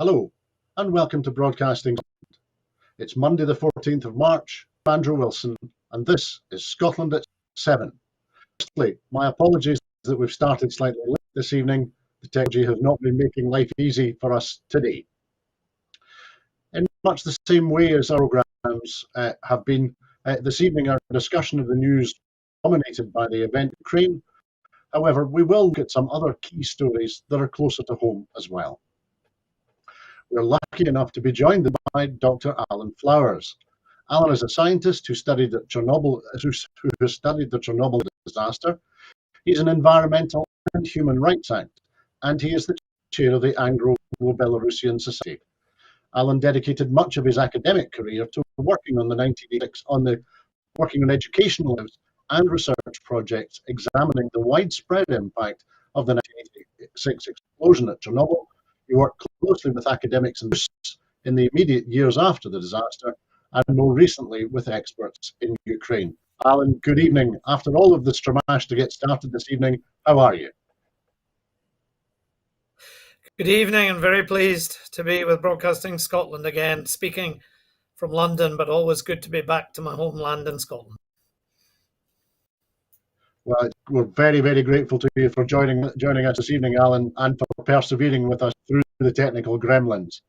Hello, and welcome to Broadcasting Scotland. It's Monday the 14th of March. I'm Andrew Wilson, and this is Scotland at 7. Firstly, my apologies that we've started slightly late this evening. The technology has not been making life easy for us today. In much the same way as our programmes have been, this evening our discussion of the news dominated by the event in Ukraine. However, we will look at some other key stories that are closer to home as well. We're lucky enough to be joined by Dr. Alan Flowers. Alan is a scientist who studied at Chernobyl, who has studied the Chernobyl disaster. He's an environmental and human rights activist, and he is the chair of the Anglo-Belarusian Society. Alan dedicated much of his academic career to working on the 1986 working on educational and research projects examining the widespread impact of the 1986 explosion at Chernobyl. He worked closely with academics and in the immediate years after the disaster, and more recently with experts in Ukraine. Alan, good evening. After all of the stramash to get started this evening, how are you? Good evening, and very pleased to be with Broadcasting Scotland again, speaking from London, but always good to be back to my homeland in Scotland. Well, we're very, very grateful to you for joining us this evening, Alan, and for persevering with us through the technical gremlins.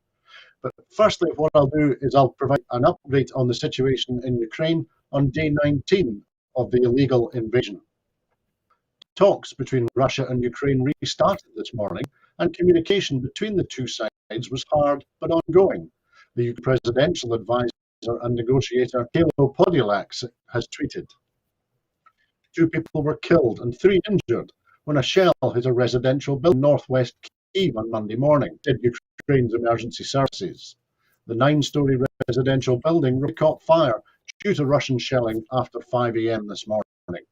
But firstly, what I'll do is I'll provide an update on the situation in Ukraine on day 19 of the illegal invasion. Talks between Russia and Ukraine restarted this morning, and communication between the two sides was hard but ongoing. The presidential advisor and negotiator Kilo Podolak has tweeted, 2 people were killed and 3 injured when a shell hit a residential building in northwest Kyiv on Monday morning, said Ukraine's emergency services. The 9-story residential building caught fire due to Russian shelling after 5 a.m. this morning.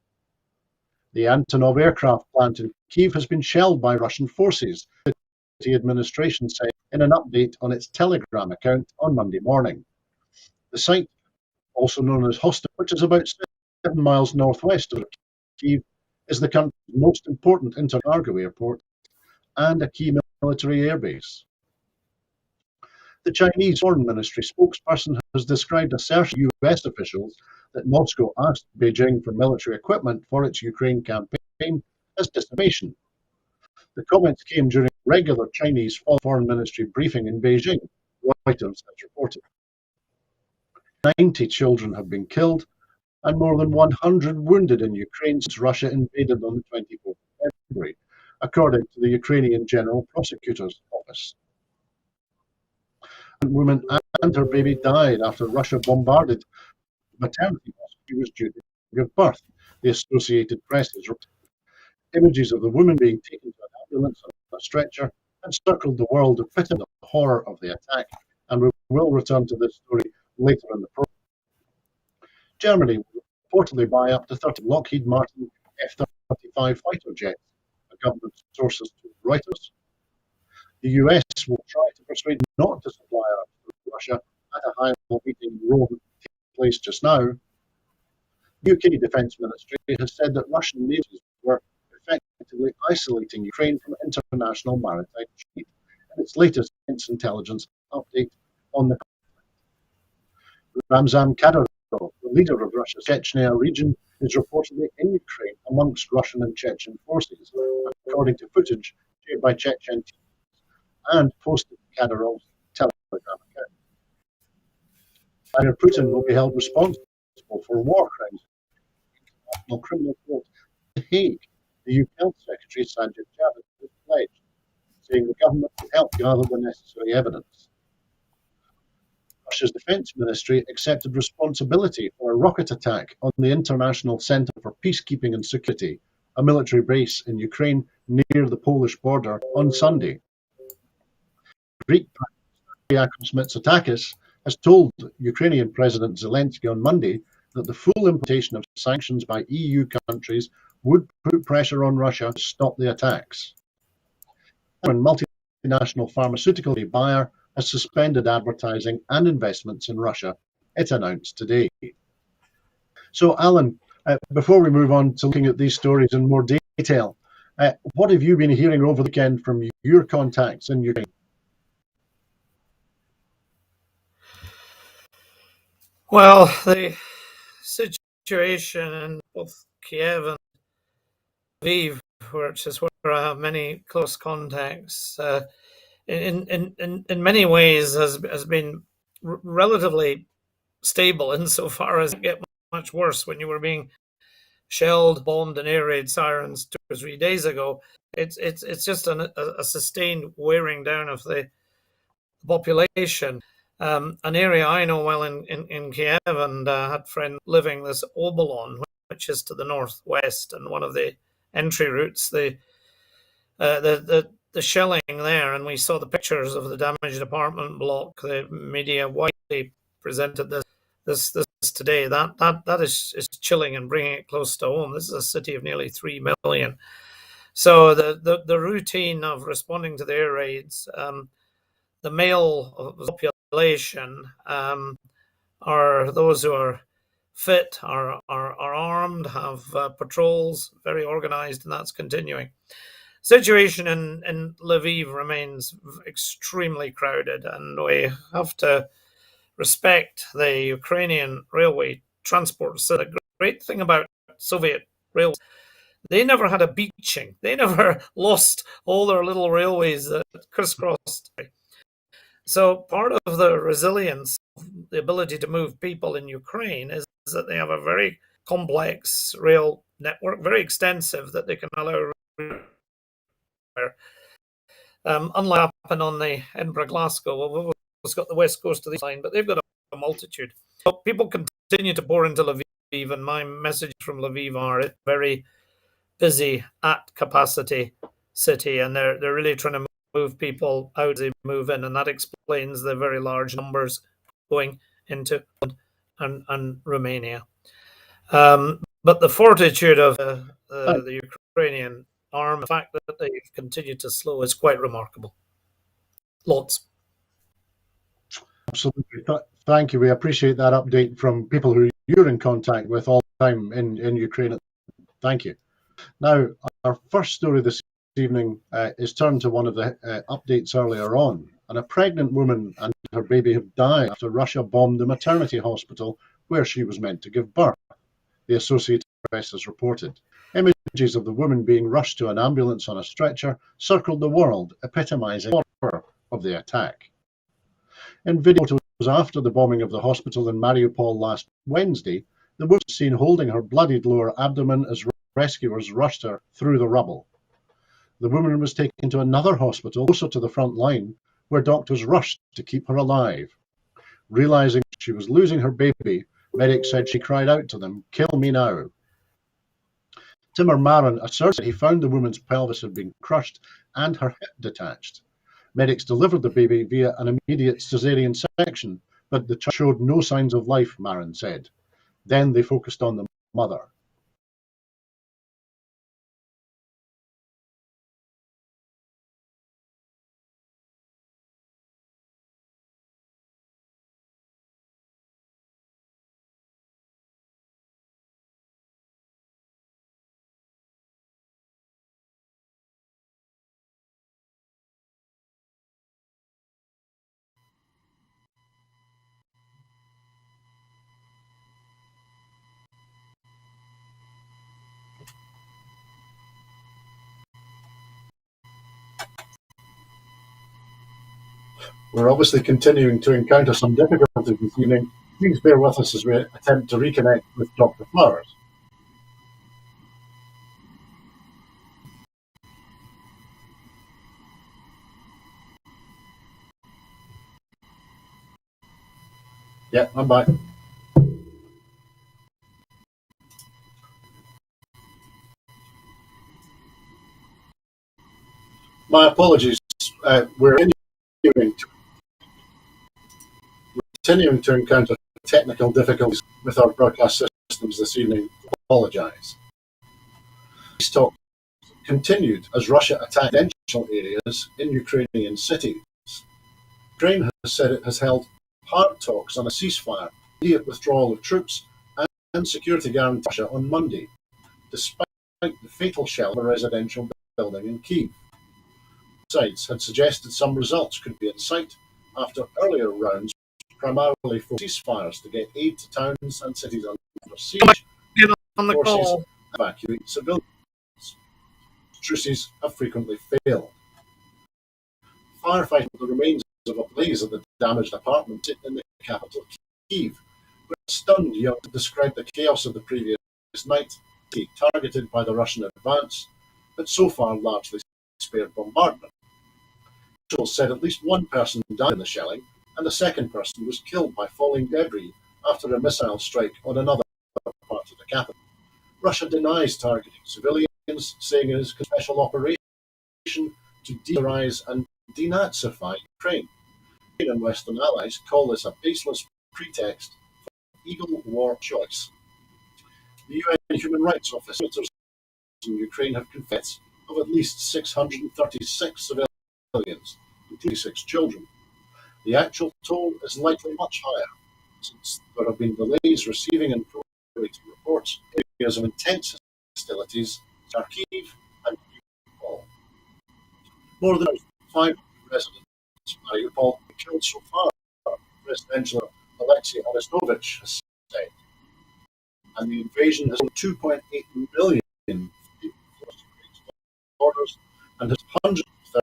The Antonov aircraft plant in Kyiv has been shelled by Russian forces, the city administration said in an update on its Telegram account on Monday morning. The site, also known as Hostomel, which is about 7 miles northwest of Kyiv, is the country's most important intercargo airport and a key military airbase. The Chinese Foreign Ministry spokesperson has described assertion US officials that Moscow asked Beijing for military equipment for its Ukraine campaign as disinformation. The comments came during a regular Chinese Foreign Ministry briefing in Beijing, Reuters has reported. 90 children have been killed and more than 100 wounded in Ukraine since Russia invaded on the 24th of February, according to the Ukrainian General Prosecutor's Office. A woman and her baby died after Russia bombarded the maternity hospital she was due to give birth, the Associated Press has reported. Images of the woman being taken to an ambulance on a stretcher had circled the world, depicting the horror of the attack, and we will return to this story later in the program. Germany will reportedly buy up to 30 Lockheed Martin F-35 fighter jets, a government sources told Reuters. The US will try to persuade not to supply arms to Russia at a high-level meeting in Rome taking place just now. The UK Defence Ministry has said that Russian navies were effectively isolating Ukraine from international maritime trade in its latest defence intelligence update on the conflict. Ramzan Kadyrov, the leader of Russia's Chechnya region, is reportedly in Ukraine amongst Russian and Chechen forces, according to footage shared by Chechen teams and posted to Kadyrov's Telegram account. Vladimir Putin will be held responsible for war crimes in the International Criminal Court in The Hague. The UK Health Secretary Sajid Javid has pledged, saying the government will help gather the necessary evidence. Russia's Defence Ministry accepted responsibility for a rocket attack on the International Centre for Peacekeeping and Security, a military base in Ukraine near the Polish border, on Sunday. Greek Prime Minister Kyriakos Mitsotakis has told Ukrainian President Zelensky on Monday that the full implementation of sanctions by EU countries would put pressure on Russia to stop the attacks. A multinational pharmaceutical Bayer has suspended advertising and investments in Russia, it announced today. So, Alan, before we move on to looking at these stories in more detail, what have you been hearing over the weekend from your contacts in Ukraine? Well, the situation in both Kiev and Lviv, which is where I have many close contacts, in many ways has been relatively stable insofar as it get much worse when you were being shelled, bombed, and air raid sirens 2 or 3 days ago. It's just a sustained wearing down of the population. An area I know well in Kiev, and had friends living this Obolon, which is to the northwest, and one of the entry routes. The shelling there, and we saw the pictures of the damaged apartment block. The media widely presented this today. That is chilling and bringing it close to home. This is a city of nearly 3 million. So the routine of responding to the air raids, the male population are those who are fit, are armed, have patrols, very organized, and that's continuing. Situation in Lviv remains extremely crowded, and we have to respect the Ukrainian railway transport. So the great thing about Soviet railways, they never had a beaching. They never lost all their little railways that crisscrossed. So part of the resilience, the ability to move people in Ukraine, is that they have a very complex rail network, very extensive, that they can allow. Unlike what happened on the Edinburgh-Glasgow, we've always got the west coast of the line, but they've got a multitude. So people continue to pour into Lviv, and my message from Lviv are it's very busy, at capacity city, and they're really trying to move people out as they move in, and that explains the very large numbers going into and Romania. But the fortitude of the Ukrainian army, the fact that they've continued to slow, is quite remarkable. Lots. Absolutely. Thank you. We appreciate that update from people who you're in contact with all the time in Ukraine. Thank you. Now, our first story this evening is turned to one of the updates earlier on. And a pregnant woman and her baby have died after Russia bombed the maternity hospital where she was meant to give birth, the Associated Press has reported. Images of the woman being rushed to an ambulance on a stretcher circled the world, epitomizing the horror of the attack. In videos after the bombing of the hospital in Mariupol last Wednesday, the woman was seen holding her bloodied lower abdomen as rescuers rushed her through the rubble. The woman was taken to another hospital closer to the front line, where doctors rushed to keep her alive. Realizing she was losing her baby, medics said she cried out to them, "Kill me now." Timur Marin asserts that he found the woman's pelvis had been crushed and her hip detached. Medics delivered the baby via an immediate caesarean section, but the child showed no signs of life, Marin said. Then they focused on the mother. We're obviously continuing to encounter some difficulties this evening. Please bear with us as we attempt to reconnect with Dr. Flowers. Yeah, I'm back. My apologies. We're continuing to encounter technical difficulties with our broadcast systems this evening. I apologize. These talks continued as Russia attacked residential areas in Ukrainian cities. Ukraine has said it has held hard talks on a ceasefire, immediate withdrawal of troops, and security guarantees Russia on Monday, despite the fatal shell of a residential building in Kyiv. Sites had suggested some results could be in sight after earlier rounds primarily for ceasefires to get aid to towns and cities under siege. On the Forces call. evacuate civilians. Truces have frequently failed. Firefighting the remains of a blaze at the damaged apartment in the capital, Kyiv, where stunned young described the chaos of the previous night, targeted by the Russian advance, but so far largely spared bombardment. Officials said at least one person died in the shelling, and a second person was killed by falling debris after a missile strike on another part of the capital. Russia denies targeting civilians, saying it is a special operation to deterrorize and denazify Ukraine. Ukraine and Western allies call this a baseless pretext for evil war choice. The UN Human Rights Office in Ukraine have confessed of at least 636 civilians, including 6 children. The actual toll is likely much higher, since there have been delays receiving and corroborating reports in areas of intense hostilities, Kharkiv and Mariupol. More than 500 residents of Mariupol have been killed so far, President Alexei Arestovich has said, and the invasion has killed 2.8 million people across Ukraine's borders and has hundreds of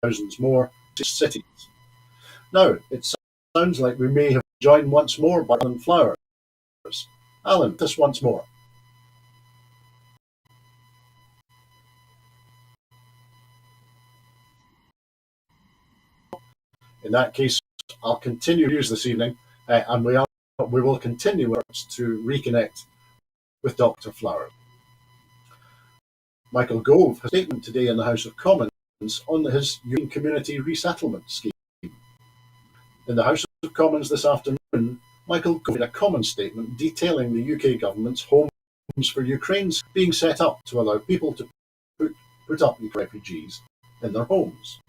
thousands more to cities. Now, it sounds like we may have joined once more by Alan Flowers. Alan, this once more. In that case, I'll continue news this evening, and we will continue to reconnect with Dr. Flower. Michael Gove has a statement today in the House of Commons on his Ukraine Community Resettlement Scheme. In the House of Commons this afternoon, Michael Gove made a common statement detailing the UK government's Homes for Ukraine's being set up to allow people to put up with refugees in their homes.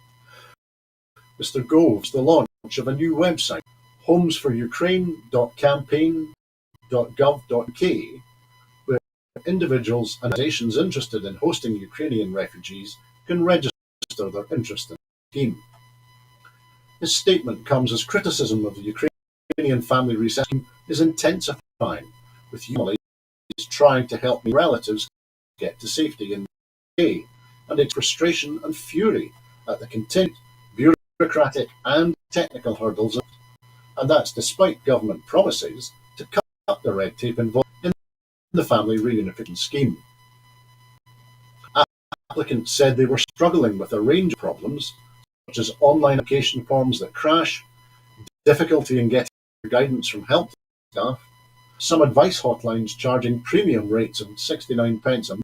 Mr. Gove's the launch of a new website, homesforukraine.campaign.gov.uk, where individuals and organizations interested in hosting Ukrainian refugees can register their interest in the scheme. His statement comes as criticism of the Ukrainian family resettlement is intensifying, with families trying to help relatives get to safety in the UK, and its frustration and fury at the continued bureaucratic and technical hurdles, and that's despite government promises to cut the red tape involved in the family reunification scheme. Applicants said they were struggling with a range of problems, such as online application forms that crash, difficulty in getting guidance from help staff, some advice hotlines charging premium rates of 69 pence a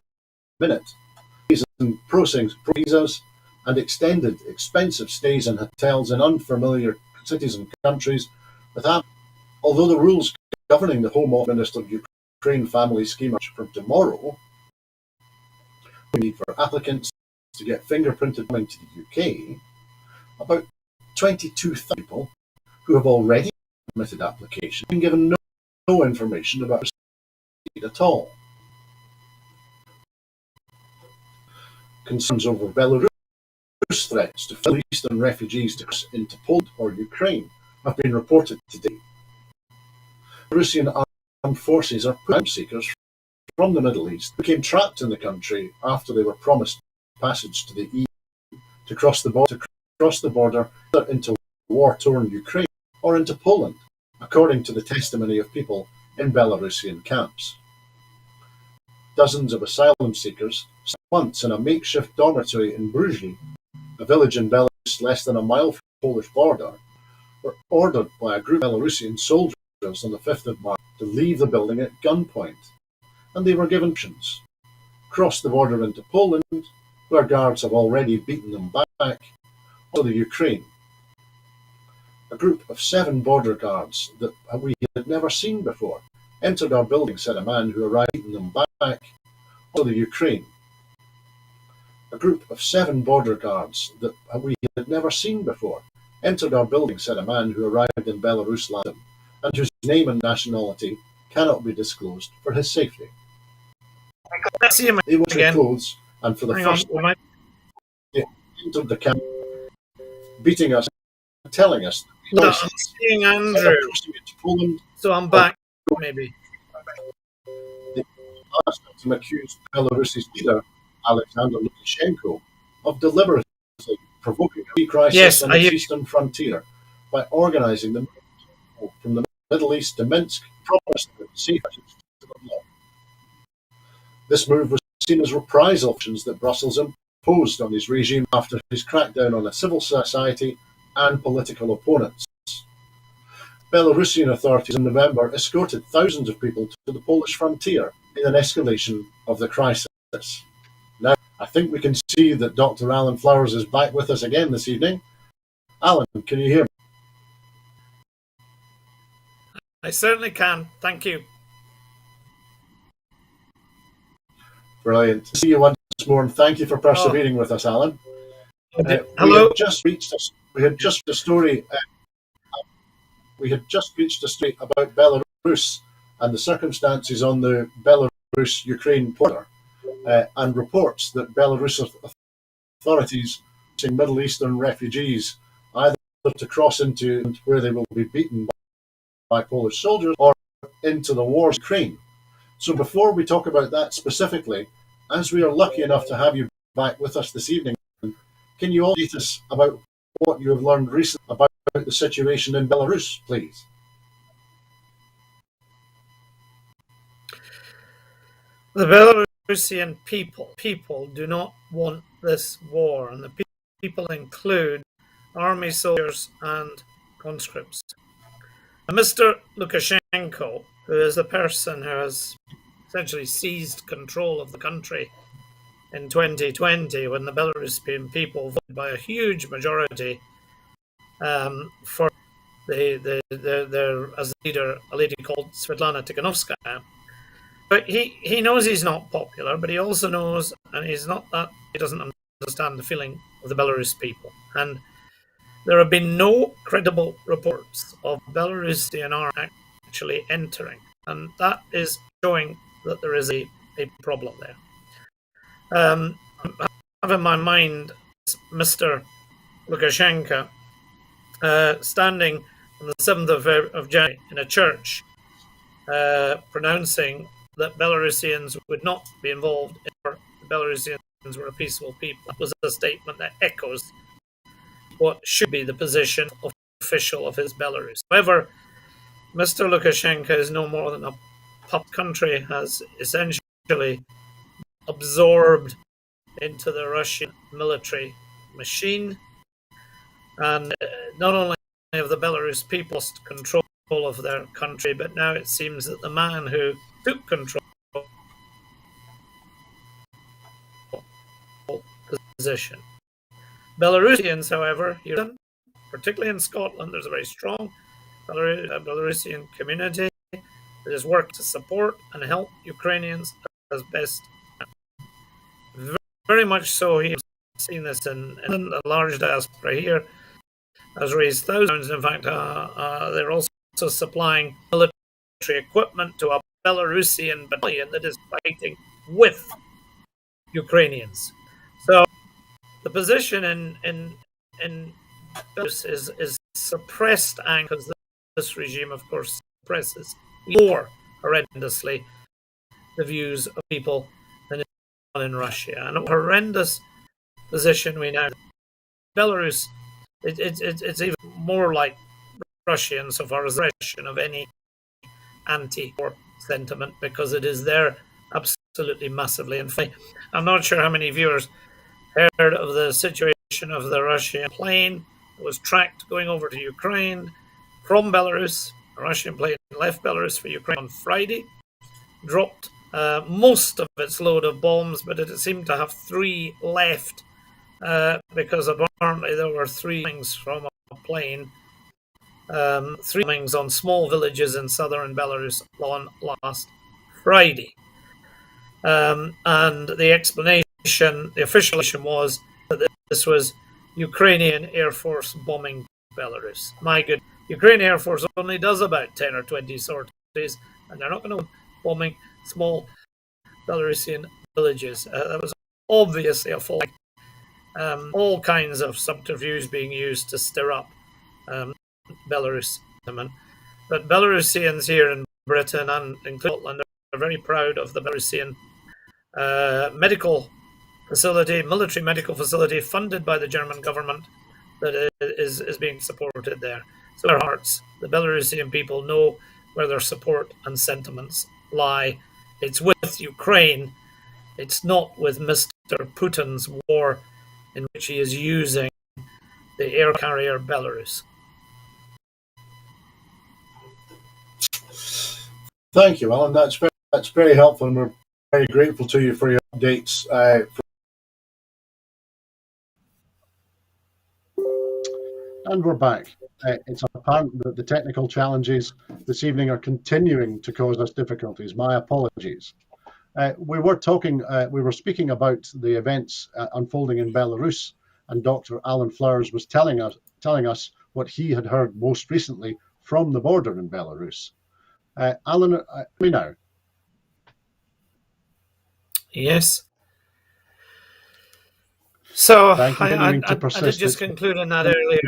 minute, and processing visas, and extended expensive stays in hotels in unfamiliar cities and countries. Although the rules governing the Home Office Ministered Ukraine Family Scheme are from tomorrow, we need for applicants to get fingerprinted coming to the UK, about 22,000 people who have already submitted applications have been given no information about receipt at all. Concerns over Belarus threats to Middle Eastern refugees to cross into Poland or Ukraine have been reported today. Russian armed forces are putting seekers from the Middle East became trapped in the country after they were promised passage to the EU to cross the border into war-torn Ukraine or into Poland, according to the testimony of people in Belarusian camps. Dozens of asylum seekers spent months in a makeshift dormitory in Bruges, a village in Belarus less than a mile from the Polish border, were ordered by a group of Belarusian soldiers on the 5th of March to leave the building at gunpoint, and they were given options: cross the border into Poland, where guards have already beaten them back, or the Ukraine. A group of 7 border guards that we had never seen before entered our building, said a man who arrived beating them back, or the Ukraine. A group of 7 border guards that we had never seen before entered our building, said a man who arrived in Belarus last month, and whose name and nationality cannot be disclosed for his safety. They wore clothes, and for the first time, they entered the camp, beating us telling us that I'm seeing Andrew. Poland, so I'm back, maybe. The last victim accused Belarus's leader, Alexander Lukashenko, of deliberately provoking a crisis on its eastern frontier by organizing the move from the Middle East to Minsk, promising the safe passage to the bloc. This move was seen as reprisal actions that Brussels imposed on his regime after his crackdown on a civil society and political opponents. Belarusian authorities in November escorted thousands of people to the Polish frontier in an escalation of the crisis. Now, I think we can see that Dr. Alan Flowers is back with us again this evening. Alan, can you hear me? I certainly can. Thank you. Brilliant. To see you once more, and thank you for persevering with us, Alan. Hello. We had just reached a story about Belarus and the circumstances on the Belarus-Ukraine border, and reports that Belarus authorities are Middle Eastern refugees either to cross into where they will be beaten by Polish soldiers or into the war in Ukraine. So before we talk about that specifically, as we are lucky enough to have you back with us this evening, can you all tell us about what you have learned recently about the situation in Belarus, please? The Belarusian people do not want this war, and the people include army soldiers and conscripts. And Mr. Lukashenko, who is the person who has essentially seized control of the country in 2020, when the Belarusian people voted by a huge majority for their as leader, a lady called Svetlana Tikhanovskaya. But he knows he's not popular, but he also knows, and he doesn't understand the feeling of the Belarus people. And there have been no credible reports of Belarusian army actually entering, and that is showing that there is a problem there. I have in my mind Mr. Lukashenko standing on the 7th of January in a church, pronouncing that Belarusians would not be involved if the Belarusians were a peaceful people. That was a statement that echoes what should be the position of official of his Belarus. However, Mr. Lukashenko is no more than a puppet. Country has essentially absorbed into the Russian military machine, and not only have the Belarus people lost control of their country, but now it seems that the man who took control position. Belarusians, however, particularly in Scotland, there's a very strong Belarusian community that has worked to support and help Ukrainians as best. Very much so. He's seen this in a large diaspora here, has raised thousands. In fact, they're also supplying military equipment to a Belarusian battalion that is fighting with Ukrainians. So the position in Belarus is suppressed anger, because this regime, of course, suppresses more horrendously the views of people than in Russia. And a horrendous position we now. Belarus, it's even more like Russia insofar as the expression of any anti-war sentiment, because it is there absolutely massively. In fact, I'm not sure how many viewers heard of the situation of the Russian plane that was tracked going over to Ukraine from Belarus. A Russian plane left Belarus for Ukraine on Friday, dropped most of its load of bombs, but it seemed to have 3 left because apparently there were 3 bombings from a plane, 3 bombings on small villages in southern Belarus on last Friday. And the explanation, the official explanation, was that this was Ukrainian Air Force bombing Belarus. My good, Ukrainian Air Force only does about 10 or 20 sorties, and they're not going to bombing small Belarusian villages. That was obviously a flag. All kinds of subterfuge being used to stir up Belarus. But Belarusians here in Britain and in Scotland are very proud of the Belarusian medical facility, military medical facility funded by the German government that is being supported there. So their hearts, the Belarusian people know where their support and sentiments lie. It's with Ukraine. It's not with Mr. Putin's war in which he is using the air carrier Belarus. Thank you, Alan. That's very helpful, and we're very grateful to you for your updates. And we're back. It's apparent that the technical challenges this evening are continuing to cause us difficulties. My apologies. We were speaking about the events unfolding in Belarus, and Dr. Alan Flowers was telling us what he had heard most recently from the border in Belarus. Alan, me now. Yes. So I did just conclude in that earlier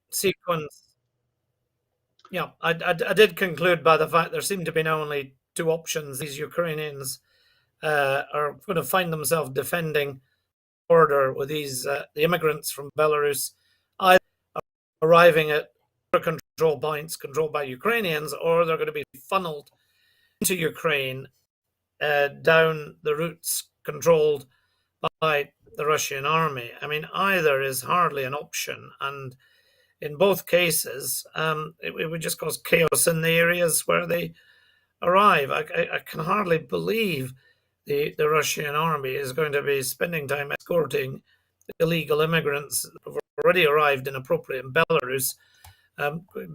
sequence. Yeah, I did conclude by the fact there seem to be now only two options. These Ukrainians are going to find themselves defending the border with these the immigrants from Belarus, either arriving at control points controlled by Ukrainians, or they're going to be funneled into Ukraine down the routes controlled by the Russian army. I mean, either is hardly an option, and in both cases, it would just cause chaos in the areas where they arrive. I can hardly believe the Russian army is going to be spending time escorting illegal immigrants who have already arrived inappropriate in Belarus,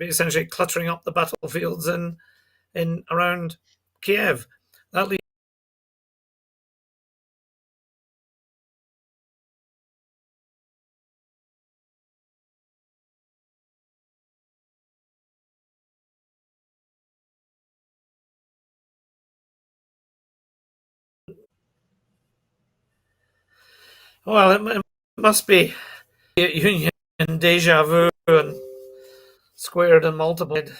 essentially cluttering up the battlefields in around Kiev. That leaves well, it must be Union deja vu and squared and multiplied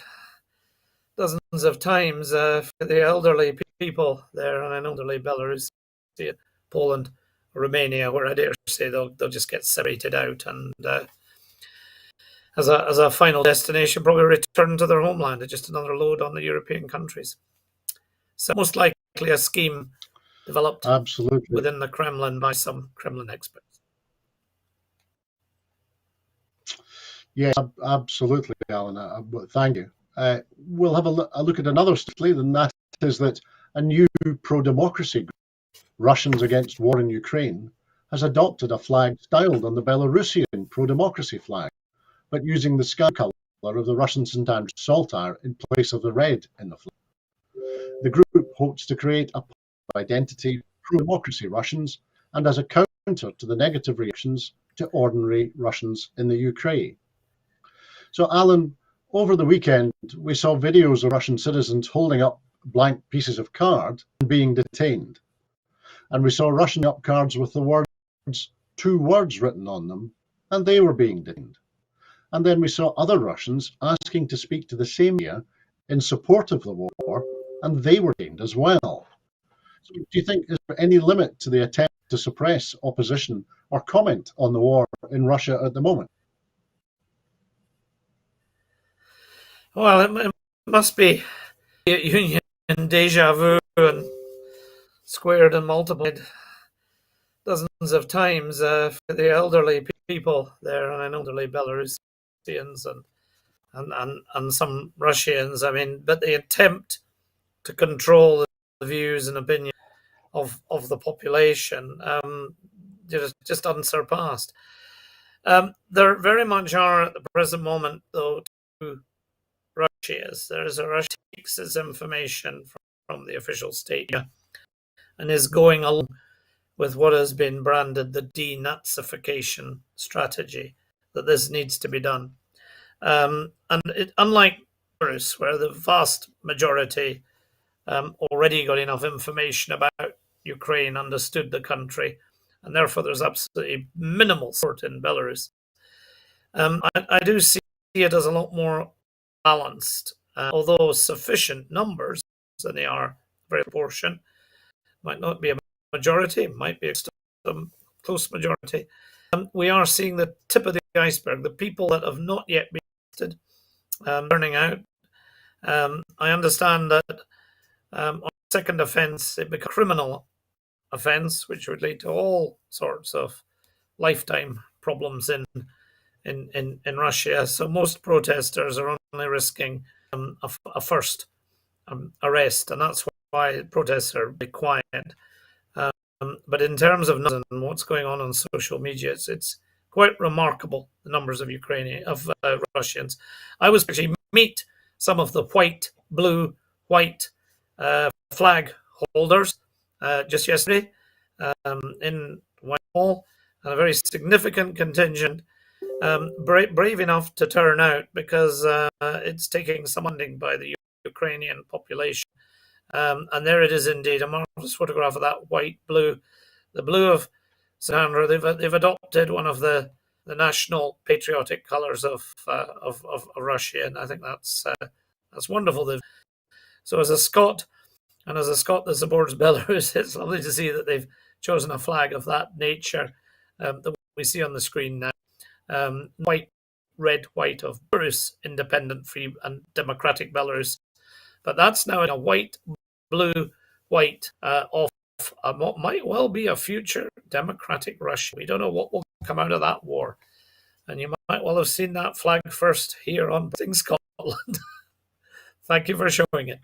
dozens of times for the elderly people there, and I know elderly Belarus, Poland, Romania, where I dare say they'll just get separated out and as a final destination probably return to their homeland. It's just another load on the European countries. So most likely a scheme developed within the Kremlin by some Kremlin experts. Yes, absolutely, Alan. Thank you. We'll have a look at another study, and that is that a new pro-democracy group, Russians Against War in Ukraine, has adopted a flag styled on the Belarusian pro-democracy flag, but using the sky color of the Russian St. Andrews Saltire in place of the red in the flag. The group hopes to create a identity pro-democracy Russians and as a counter to the negative reactions to ordinary Russians in the Ukraine. So, Alan, over the weekend, we saw videos of Russian citizens holding up blank pieces of card and being detained. And we saw Russian up cards with the words, 2 words written on them, and they were being detained. And then we saw other Russians asking to speak to the same media in support of the war, and they were detained as well. So do you think, is there any limit to the attempt to suppress opposition or comment on the war in Russia at the moment? Well, it must be Union deja vu and squared and multiplied dozens of times for the elderly people there, and I know elderly Belarusians and some Russians. I mean, but the attempt to control the views and opinion of the population just unsurpassed. There very much are at the present moment, though, two Russias. There's a Russia takes its information from the official state and is going along with what has been branded the denazification strategy, that this needs to be done. Unlike Belarus, where the vast majority already got enough information about Ukraine, understood the country, and therefore there's absolutely minimal support in Belarus. I do see it as a lot more balanced, although sufficient numbers, and they are very proportion. Might not be a majority, might be a close majority. We are seeing the tip of the iceberg, the people that have not yet been arrested, turning out. I understand that on second offence, it becomes a criminal offence, which would lead to all sorts of lifetime problems in Russia. So most protesters are only risking a first arrest, and that's why protests are very quiet. But in terms of what's going on social media, it's quite remarkable, the numbers of Russians. I was actually meet some of the blue, white flag holders just yesterday in Whitehall, and a very significant contingent brave enough to turn out because it's taking some funding by the Ukrainian population. And there it is indeed, a marvelous photograph of that white-blue, the blue of St. Andrew. They've adopted one of the national patriotic colours of Russia, and I think that's wonderful. So as a Scot that supports Belarus, it's lovely to see that they've chosen a flag of that nature that we see on the screen now. White, red, white of Belarus, independent, free, and democratic Belarus. But that's now in a white, blue, white of what might well be a future democratic Russia. We don't know what will come out of that war. And you might well have seen that flag first here on Scotland. Thank you for showing it.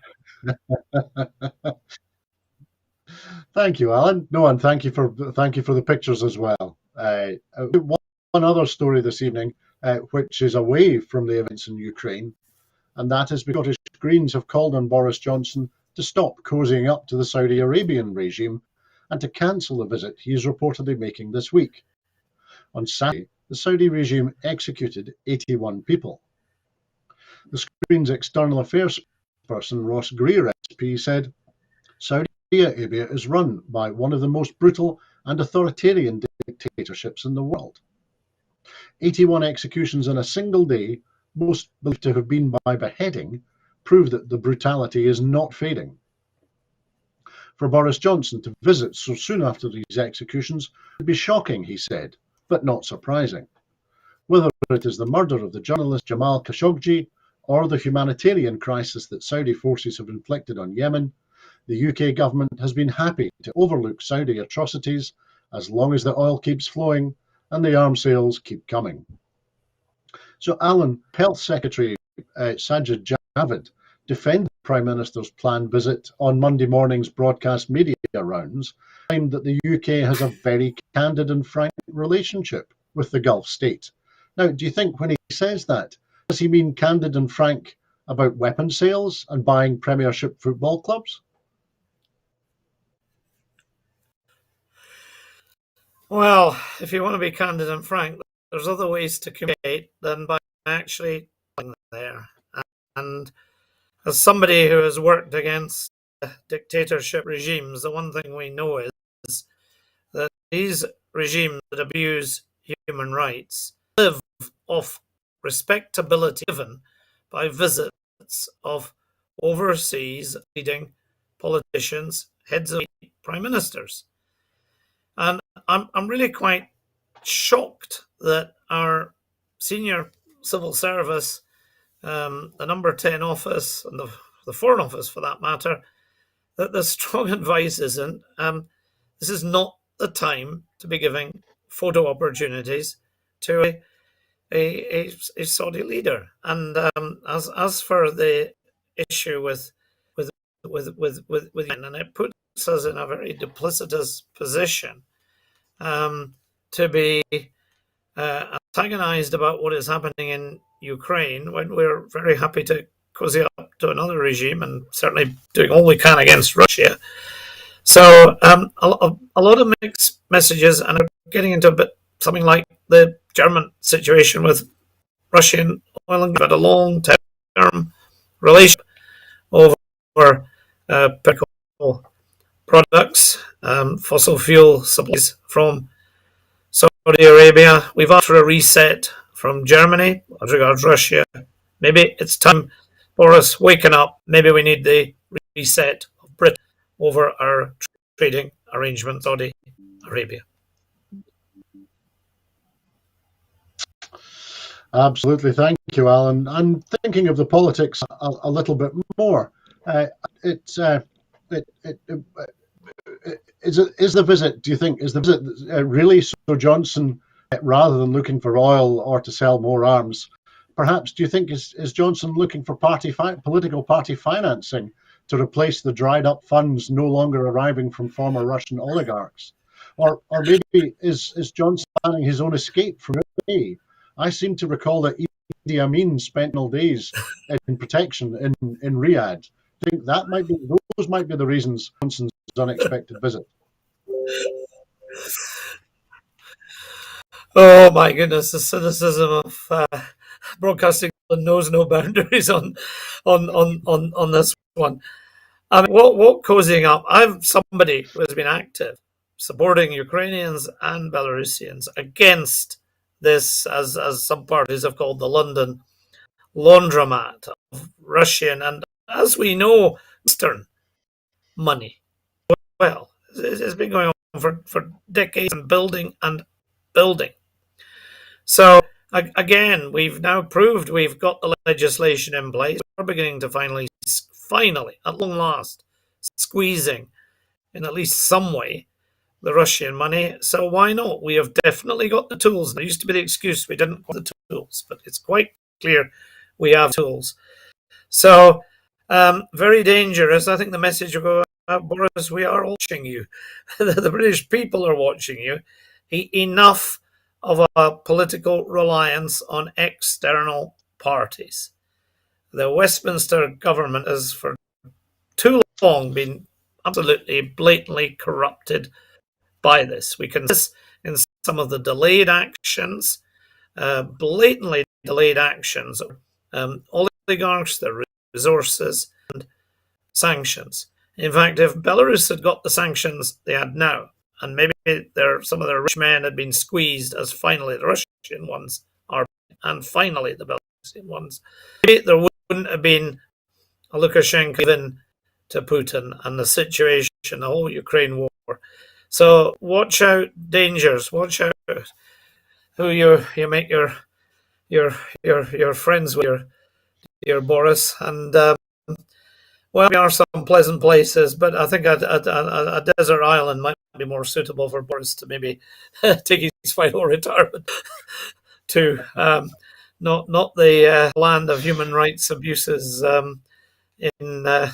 Thank you, Alan. No, and thank you for the pictures as well. One other story this evening, which is away from the events in Ukraine, and that is because Scottish Greens have called on Boris Johnson to stop cozying up to the Saudi Arabian regime and to cancel the visit he is reportedly making this week. On Saturday, the Saudi regime executed 81 people. The Greens external affairs person Ross Greer SP said, Saudi Arabia is run by one of the most brutal and authoritarian dictatorships in the world. 81 executions in a single day, most believed to have been by beheading, prove that the brutality is not fading. For Boris Johnson to visit so soon after these executions would be shocking, he said, but not surprising. Whether it is the murder of the journalist Jamal Khashoggi or the humanitarian crisis that Saudi forces have inflicted on Yemen, the UK government has been happy to overlook Saudi atrocities as long as the oil keeps flowing and the arms sales keep coming. So Alan, Health Secretary Sajid Javid defended the Prime Minister's planned visit on Monday morning's broadcast media rounds, claimed that the UK has a very candid and frank relationship with the Gulf state. Now, do you think when he says that, does he mean candid and frank about weapon sales and buying Premiership football clubs? Well, if you want to be candid and frank, there's other ways to communicate than by actually being there. And as somebody who has worked against dictatorship regimes, the one thing we know is that these regimes that abuse human rights live off respectability given by visits of overseas leading politicians, heads of prime ministers. And I'm really quite shocked that our senior civil service, the number 10 office, and the Foreign Office for that matter, that the strong advice isn't, this is not the time to be giving photo opportunities to a Saudi leader. And as for the issue with and it puts us in a very duplicitous position to be antagonized about what is happening in Ukraine when we're very happy to cozy up to another regime and certainly doing all we can against Russia. So a lot of mixed messages, and I'm getting into a bit something like the German situation with Russian oil and gas. We've had a long-term relationship over petrochemical products, fossil fuel supplies from Saudi Arabia. We've asked for a reset from Germany as regards Russia. Maybe it's time for us waking up. Maybe we need the reset of Britain over our trading arrangement with Saudi Arabia. Absolutely. Thank you, Alan. I'm thinking of the politics a little bit more. Is the visit, do you think, is the visit really Sir Johnson, rather than looking for oil or to sell more arms, perhaps, do you think, is Johnson looking for political party financing to replace the dried up funds no longer arriving from former Russian oligarchs? Or maybe is Johnson planning his own escape from UAE? I seem to recall that Idi Amin spent all days in protection in Riyadh. I think those might be the reasons Johnson's unexpected visit. Oh my goodness, the cynicism of broadcasting knows no boundaries on this one. I mean, what cozying up? I'm somebody who has been active supporting Ukrainians and Belarusians against this, as some parties have called the London laundromat of Russian and, as we know, Eastern money. Well, it's been going on for decades and building and building. So again, we've now proved we've got the legislation in place. We're beginning to finally, at long last, squeezing in at least some way the Russian money. So why not? We have definitely got the tools. There used to be the excuse we didn't have the tools, but it's quite clear we have tools. So very dangerous. I think the message will go, Boris, we are watching you. The British people are watching you. Enough of a political reliance on external parties. The Westminster government has for too long been absolutely blatantly corrupted by this. We can see this in some of the delayed actions, blatantly delayed actions of oligarchs, their resources, and sanctions. In fact, if Belarus had got the sanctions they had now, and maybe some of their rich men had been squeezed, as finally the Russian ones are, and finally the Belarusian ones, maybe there wouldn't have been a Lukashenko given to Putin and the situation, the whole Ukraine war. So watch out, dangers. Watch out who you make your friends with, your Boris. And well, there are some pleasant places, but I think a desert island might be more suitable for Boris to maybe take his final retirement to. Not the land of human rights abuses in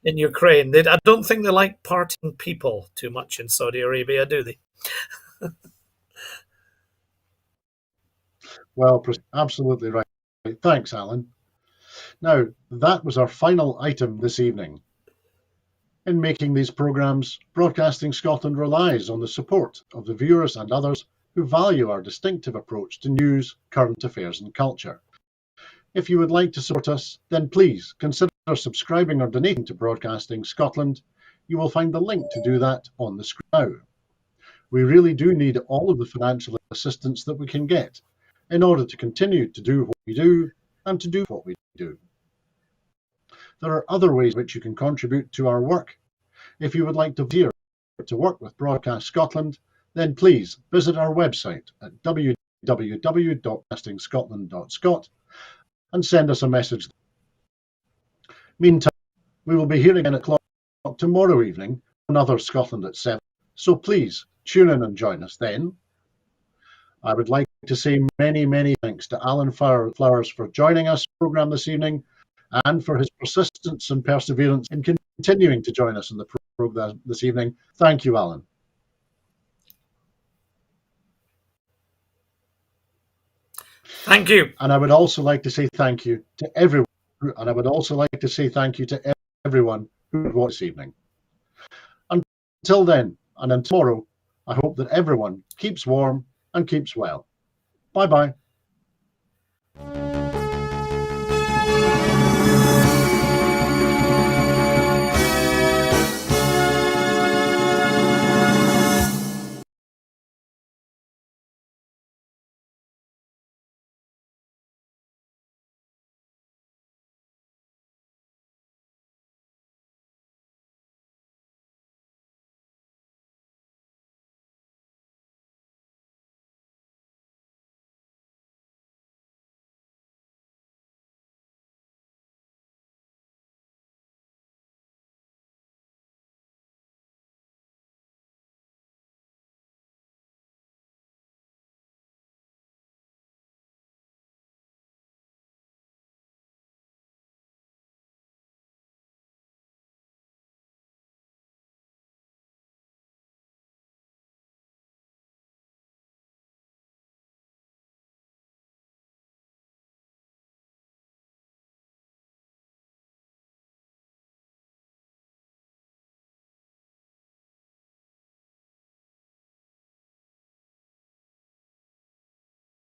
Ukraine. I don't think they like partying people too much in Saudi Arabia, do they? Well, absolutely right. Thanks, Alan. Now, that was our final item this evening. In making these programmes, Broadcasting Scotland relies on the support of the viewers and others who value our distinctive approach to news, current affairs and culture. If you would like to support us, then please consider subscribing or donating to Broadcasting Scotland. You will find the link to do that on the screen now. We really do need all of the financial assistance that we can get in order to continue to do what we do and to do what we do. There are other ways in which you can contribute to our work. If you would like to volunteer to work with Broadcast Scotland, then please visit our website at www.broadcastingscotland.scot and send us a message. Meantime, we will be here again at o'clock tomorrow evening, another Scotland at 7. So please tune in and join us then. I would like to say many, many thanks to Alan Flowers for joining us programme this evening and for his persistence and perseverance in continuing to join us in the programme this evening. Thank you, Alan. Thank you. And I would also like to say thank you to everyone. And I would also like to say thank you to everyone who watched this evening. Until then, and until tomorrow, I hope that everyone keeps warm and keeps well. Bye-bye.